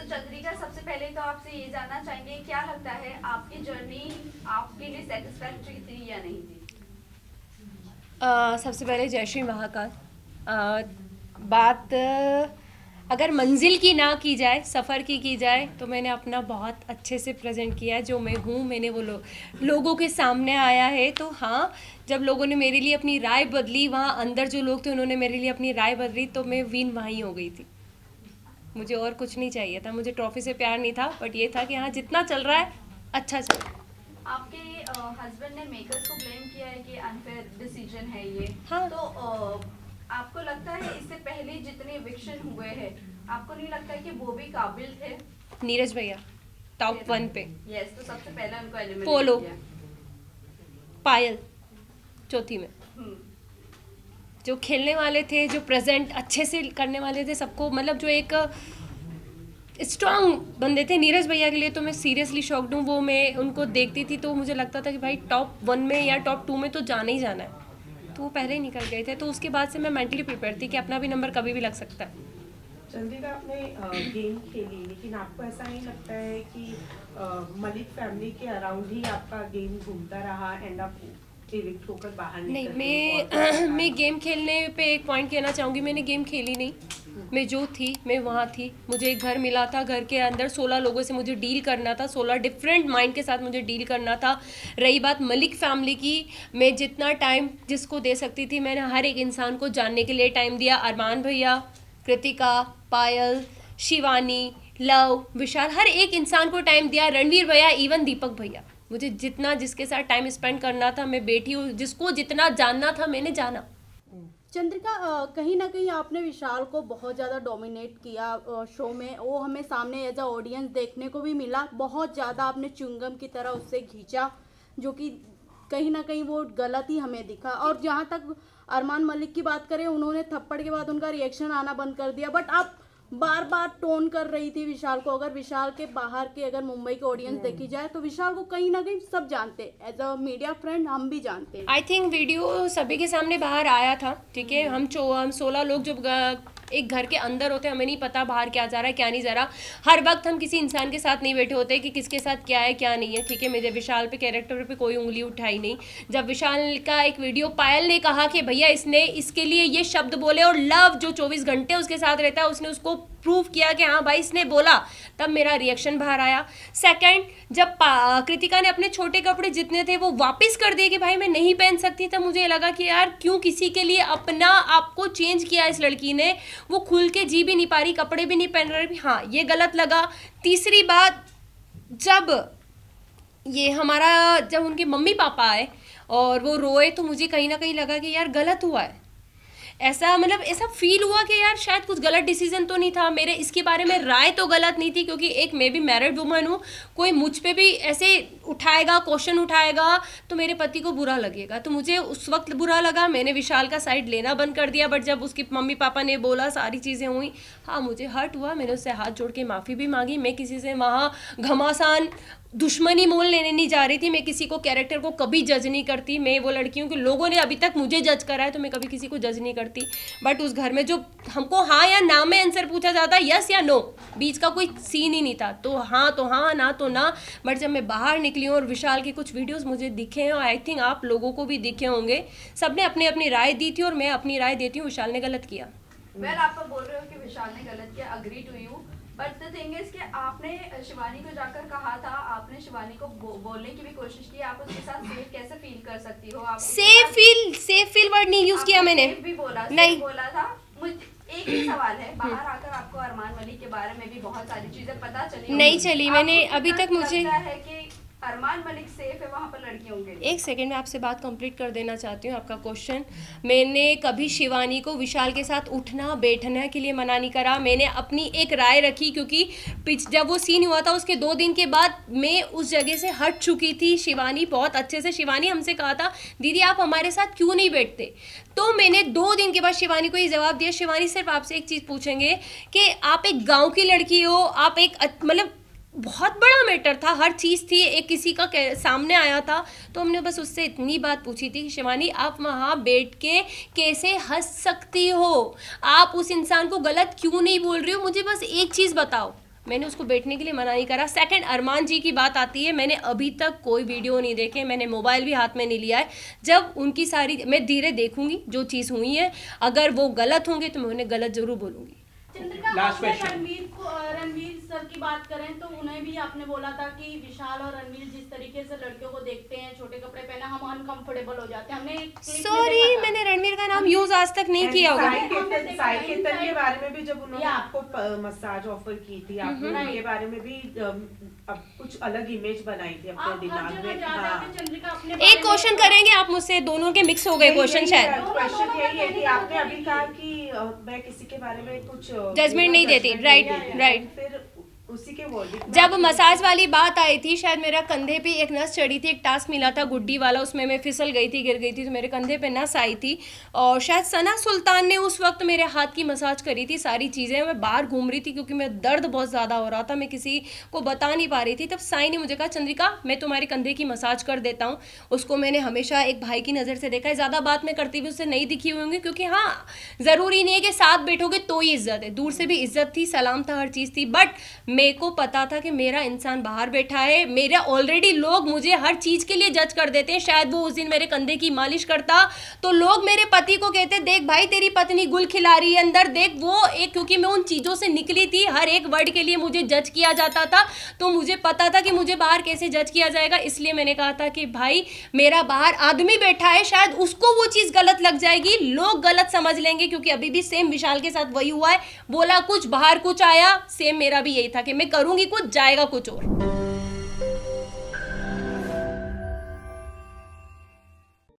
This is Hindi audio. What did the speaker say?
तो चंद्रिका, सबसे पहले तो आपसे ये जानना चाहेंगे, क्या लगता है आपकी जर्नी आपके लिए सेटिस्फैक्टरी थी या नहीं थी? सबसे पहले जय श्री महाकाल। बात अगर मंजिल की ना की जाए, सफ़र की जाए, तो मैंने अपना बहुत अच्छे से प्रेजेंट किया है। जो मैं हूँ, मैंने वो लोगों के सामने आया है। तो हाँ, जब लोगों ने मेरे लिए अपनी राय बदली, वहाँ अंदर जो लोग थे उन्होंने मेरे लिए अपनी राय बदली, तो मैं विन वहीं हो गई थी। मुझे और कुछ नहीं चाहिए था, मुझे ट्रॉफी से प्यार नहीं था, बट ये था कि हाँ, जितना चल रहा है अच्छा चल रहा है। आपके हस्बैंड ने मेकर्स को ब्लेम किया है कि अनफेयर डिसीजन है ये। हाँ। तो आपको लगता है इससे पहले जितने इविक्शन हुए हैं, आपको नहीं लगता है कि वो भी काबिल थे? नीरज भैया टॉप 1 पे। यस, तो सबसे पहले उनको एलिमिनेट पोलो, किया। पायल चौथी में। जो खेलने वाले थे, जो प्रेजेंट अच्छे से करने वाले थे सबको, मतलब जो एक स्ट्रॉन्ग बंदे थे, नीरज भैया के लिए तो मैं सीरियसली शॉक्ड हूँ। वो मैं उनको देखती थी तो मुझे लगता था कि भाई टॉप 1 में या टॉप 2 में तो जाना ही जाना है। तो वो पहले ही निकल गए थे, तो उसके बाद से मैं मेंटली प्रिपेयर थी कि अपना भी नंबर कभी भी लग सकता है। चंद्रिका, आपने गेम खेली, लेकिन आपको ऐसा नहीं लगता है कि मलिक फैमिली के अराउंड ही आपका गेम घूमता रहा एंड आप इविक्ट होकर बाहर नहीं, निकल मैं गेम खेलने पे एक पॉइंट कहना चाहूँगी। मैंने गेम खेली नहीं, मैं जो थी मैं वहाँ थी। मुझे एक घर मिला था, घर के अंदर 16 लोगों से मुझे डील करना था, 16 डिफरेंट माइंड के साथ मुझे डील करना था। रही बात मलिक फैमिली की, मैं जितना टाइम जिसको दे सकती थी, मैंने हर एक इंसान को जानने के लिए टाइम दिया। अरमान भैया, कृतिका, पायल, शिवानी, लव, विशाल, हर एक इंसान को टाइम दिया। रणवीर भैया, इवन दीपक भैया, मुझे जितना जिसके साथ टाइम स्पेंड करना था, मैं बैठी हूँ। जिसको जितना जानना था मैंने जाना। चंद्रिका, कहीं ना कहीं आपने विशाल को बहुत ज़्यादा डोमिनेट किया शो में। वो हमें सामने एज अ ऑडियंस देखने को भी मिला। बहुत ज़्यादा आपने च्युइंगम की तरह उससे खींचा, जो कि कहीं ना कहीं वो गलत ही हमें दिखा। और जहाँ तक अरमान मलिक की बात करें, उन्होंने थप्पड़ के बाद उनका रिएक्शन आना बंद कर दिया, बट आप बार बार टोन कर रही थी विशाल को। अगर विशाल के बाहर के, अगर मुंबई के ऑडियंस देखी जाए, तो विशाल को कहीं ना कहीं सब जानते हैं। एज अ मीडिया फ्रेंड हम भी जानते हैं। आई थिंक वीडियो सभी के सामने बाहर आया था, ठीक है। हम 16 लोग जब एक घर के अंदर होते हैं, हमें नहीं पता बाहर क्या जा रहा है क्या नहीं जा रहा। हर वक्त हम किसी इंसान के साथ नहीं बैठे होते कि किसके साथ क्या है क्या नहीं है, ठीक है। मेरे विशाल पे, कैरेक्टर पे कोई उंगली उठाई नहीं। जब विशाल का एक वीडियो पायल ने कहा कि भैया इसने इसके लिए ये शब्द बोले, और लव जो 24 घंटे उसके साथ रहता है, उसने उसको प्रूव किया कि हाँ भाई इसने बोला, तब मेरा रिएक्शन बाहर आया। सेकंड, जब कृतिका ने अपने छोटे कपड़े जितने थे वो वापस कर दिए कि भाई मैं नहीं पहन सकती, तब मुझे लगा कि यार क्यों किसी के लिए अपना आपको चेंज किया इस लड़की ने। वो खुल के जी भी नहीं पा रही, कपड़े भी नहीं पहन रही, हाँ ये गलत लगा। तीसरी बात, जब ये हमारा, जब उनके मम्मी पापा आए और वो रोए, तो मुझे कहीं ना कहीं लगा कि यार गलत हुआ है। ऐसा मतलब ऐसा फील हुआ कि यार शायद कुछ गलत डिसीजन तो नहीं था मेरे। इसके बारे में राय तो गलत नहीं थी, क्योंकि एक मैं भी मैरिड वुमन हूँ। कोई मुझ पे भी ऐसे उठाएगा, क्वेश्चन उठाएगा, तो मेरे पति को बुरा लगेगा। तो मुझे उस वक्त बुरा लगा, मैंने विशाल का साइड लेना बंद कर दिया। बट जब उसके मम्मी पापा ने बोला, सारी चीज़ें हुई, हाँ मुझे हर्ट हुआ। मैंने उससे हाथ जोड़ के माफ़ी भी मांगी। मैं किसी से वहाँ घमासान दुश्मनी मोल लेने नहीं जा रही थी। मैं किसी को, कैरेक्टर को कभी जज नहीं करती। मैं वो लड़की हूँ कि लोगों ने अभी तक मुझे जज करा है, तो मैं कभी किसी को जज नहीं करती। बट उस घर में जो हमको हाँ या ना में आंसर पूछा जाता, यस या नो, बीच का कोई सीन ही नहीं था। तो हाँ, ना तो ना। बट जब मैं बाहर निकली हूँ और विशाल के कुछ वीडियोस मुझे दिखे हैं, और आई थिंक आप लोगों को भी दिखे होंगे, सबने अपनी अपनी राय दी थी, और मैं अपनी राय देती हूँ, विशाल ने गलत किया। वेल, आप तो बोल रहे हो कि विशाल ने गलत किया, agree to you. But the thing is कि आपने शिवानी को जाकर कहा था, आपने शिवानी को बोलने की भी कोशिश की, आप उसके साथ सेफ कैसे फील कर सकती हो? आप सेफ फील वर्ड नहीं यूज किया मैंने। भी बोला, नहीं बोला था। एक ही सवाल है, बाहर आकर आपको अरमान मलिक के बारे में भी बहुत सारी चीजें पता चली नहीं चली। मैंने अभी तक मुझे है कि अरमान मलिक सेफ है वहाँ पर लड़कियों के लिए? एक सेकंड में आपसे बात कंप्लीट कर देना चाहती हूँ। आपका क्वेश्चन, मैंने कभी शिवानी को विशाल के साथ उठना बैठने के लिए मना नहीं करा। मैंने अपनी एक राय रखी, क्योंकि जब वो सीन हुआ था उसके 2 दिन के बाद मैं उस जगह से हट चुकी थी। शिवानी बहुत अच्छे से, शिवानी हमसे कहा था दीदी आप हमारे साथ क्यों नहीं बैठते, तो मैंने 2 दिन के बाद शिवानी को ये जवाब दिया, शिवानी सिर्फ आपसे एक चीज़ पूछेंगे कि आप एक गाँव की लड़की हो, आप एक मतलब बहुत बड़ा मैटर था, हर चीज़ थी, एक किसी का सामने आया था, तो हमने बस उससे इतनी बात पूछी थी कि शिवानी आप वहाँ बैठ के कैसे हंस सकती हो, आप उस इंसान को गलत क्यों नहीं बोल रही हो, मुझे बस एक चीज़ बताओ। मैंने उसको बैठने के लिए मना नहीं करा। सेकंड, अरमान जी की बात आती है, मैंने अभी तक कोई वीडियो नहीं देखे, मैंने मोबाइल भी हाथ में नहीं लिया है। जब उनकी सारी मैं धीरे देखूंगी जो चीज़ हुई है, अगर वो गलत होंगे तो मैं उन्हें गलत जरूर बोलूंगी। चंद्रिका, Last आपने question. रणवीर सर की बात करें तो उन्हें भी आपने बोला था कि विशाल और रणवीर जिस तरीके से लड़कियों को देखते हैं, छोटे कपड़े पहना, हम अनकंफर्टेबल हो जाते हैं। हमने एक clip में सॉरी, देखा था। मैंने रणवीर का नाम यूज आज तक नहीं किया होगा। साई केतन के बारे में भी जब उन्होंने या। आपको मसाज ऑफर की थी, आपने उनके बारे में भी अब कुछ अलग इमेज बनाई थी अपने आप हर दिमाग जगह में। जा रहे हाँ। थे चंद्रिका अपने एक क्वेश्चन करेंगे आप मुझसे, दोनों के मिक्स हो गए क्वेश्चन शायद। क्वेश्चन यही है कि आपने अभी कहा कि मैं किसी के बारे में कुछ Judgment नहीं देती, right, right. फिर उसी के वर्डिक्ट में जब आप- मसाज वाली बात आई थी, शायद मेरा कंधे पे एक नस चढ़ी थी, एक टास्क मिला था गुड्डी वाला, उसमें मैं फिसल गई थी, गिर गई थी, तो मेरे कंधे पे नस आई थी। और शायद सना सुल्तान ने उस वक्त मेरे हाथ की मसाज करी थी। सारी चीज़ें, मैं बाहर घूम रही थी क्योंकि मैं दर्द बहुत ज़्यादा हो रहा था, मैं किसी को बता नहीं पा रही थी। तब साई ने मुझे कहा, चंद्रिका मैं तुम्हारे कंधे की मसाज कर देता हूँ। उसको मैंने हमेशा एक भाई की नज़र से देखा है, ज़्यादा बात मैं करती हुई उससे नहीं दिखी हुई होंगी, क्योंकि हाँ, ज़रूरी नहीं है कि साथ बैठोगे तो ही इज्जत है, दूर से भी इज्जत थी, सलाम था, हर चीज़ थी। बट मेरे को पता था कि मेरा इंसान बाहर बैठा है, मेरा ऑलरेडी लोग मुझे हर चीज़ के लिए जज कर देते हैं। शायद वो उस दिन मेरे कंधे की मालिश करता तो लोग मेरे पति को कहते, देख भाई तेरी पत्नी गुल खिला रही है अंदर, देख वो एक, क्योंकि मैं उन चीज़ों से निकली थी, हर एक वर्ड के लिए मुझे जज किया जाता था, तो मुझे पता था कि मुझे बाहर कैसे जज किया जाएगा। इसलिए मैंने कहा था कि भाई मेरा बाहर आदमी बैठा है, शायद उसको वो चीज़ गलत लग जाएगी, लोग गलत समझ लेंगे, क्योंकि अभी भी सेम विशाल के साथ वही हुआ है, बोला कुछ बाहर कुछ आया, सेम मेरा भी यही था कि मैं करूँगी कुछ, जाएगा कुछ और।